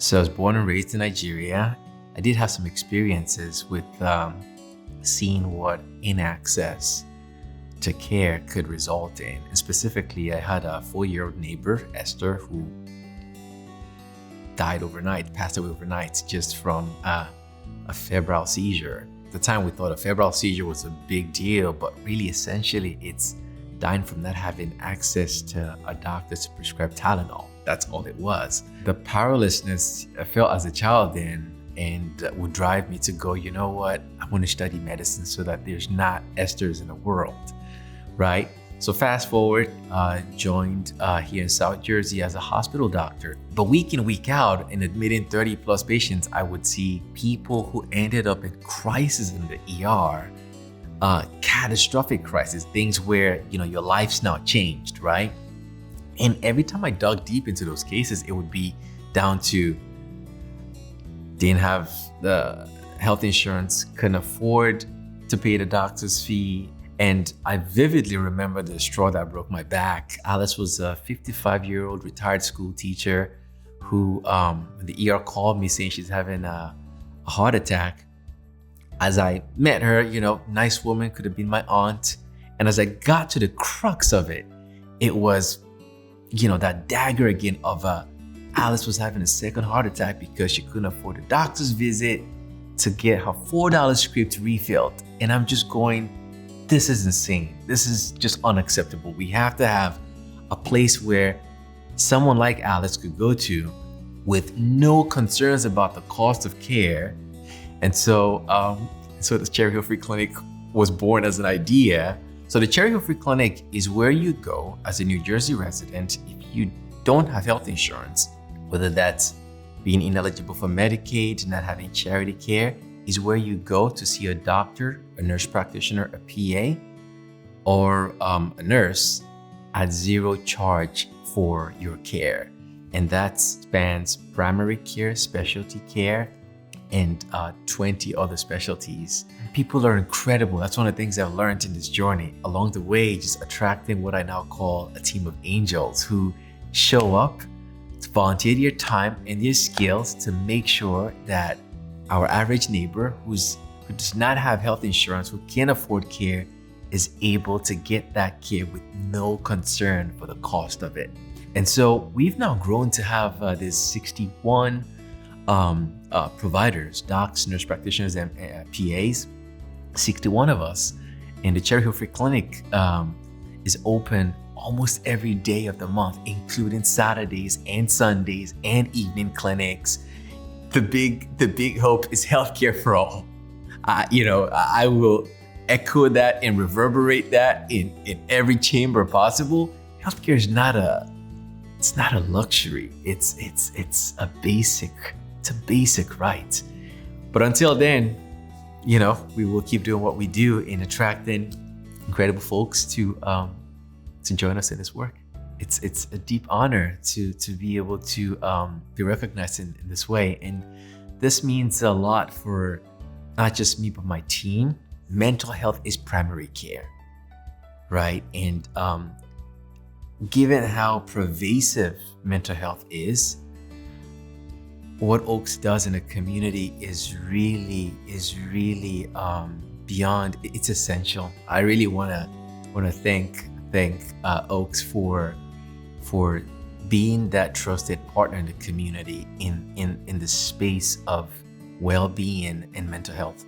So I was born and raised in Nigeria. I did have some experiences with seeing what inaccess to care could result in. And specifically, I had a 4-year-old neighbor, Esther, who passed away overnight just from a febrile seizure. At the time, we thought a febrile seizure was a big deal, but really, essentially, it's dying from not having access to a doctor to prescribe Tylenol. That's all it was. The powerlessness I felt as a child then and would drive me to go, you know what? I want to study medicine so that there's not Esthers in the world, right? So fast forward, joined here in South Jersey as a hospital doctor. But week in, week out, in admitting 30 plus patients, I would see people who ended up in crisis in the ER, catastrophic crisis, things where, your life's now changed, right? And every time I dug deep into those cases, it would be down to didn't have the health insurance, couldn't afford to pay the doctor's fee. And I vividly remember the straw that broke my back. Alice was a 55-year-old retired school teacher who, when the ER called me saying she's having a heart attack, as I met her, nice woman, could have been my aunt. And as I got to the crux of it, it was, that dagger again of Alice was having a second heart attack because she couldn't afford a doctor's visit to get her $4 script refilled. And I'm just going, this is insane. This is just unacceptable. We have to have a place where someone like Alice could go to with no concerns about the cost of care. And so the Cherry Hill Free Clinic was born as an idea. So the Cherry Hill Free Clinic is where you go as a New Jersey resident if you don't have health insurance, whether that's being ineligible for Medicaid, not having charity care, is where you go to see a doctor, a nurse practitioner, a PA, or a nurse at zero charge for your care. And that spans primary care, specialty care, and 20 other specialties. People are incredible. That's one of the things I've learned in this journey. Along the way, just attracting what I now call a team of angels who show up to volunteer their time and their skills to make sure that our average neighbor who does not have health insurance, who can't afford care, is able to get that care with no concern for the cost of it. And so we've now grown to have this 61 providers, docs, nurse practitioners, and PAs, 61 of us. And the Cherry Hill Free Clinic is open almost every day of the month, including Saturdays and Sundays and evening clinics. The big hope is healthcare for all. I will echo that and reverberate that in every chamber possible. Healthcare is not a luxury. It's a basic right. But until then, we will keep doing what we do in attracting incredible folks to join us in this work. It's a deep honor to be able to be recognized in this way. And this means a lot for not just me, but my team. Mental health is primary care, right? And given how pervasive mental health is, what Oaks does in a community is really beyond. It's essential. I really want to thank Oaks for being that trusted partner in the community in the space of well-being and mental health.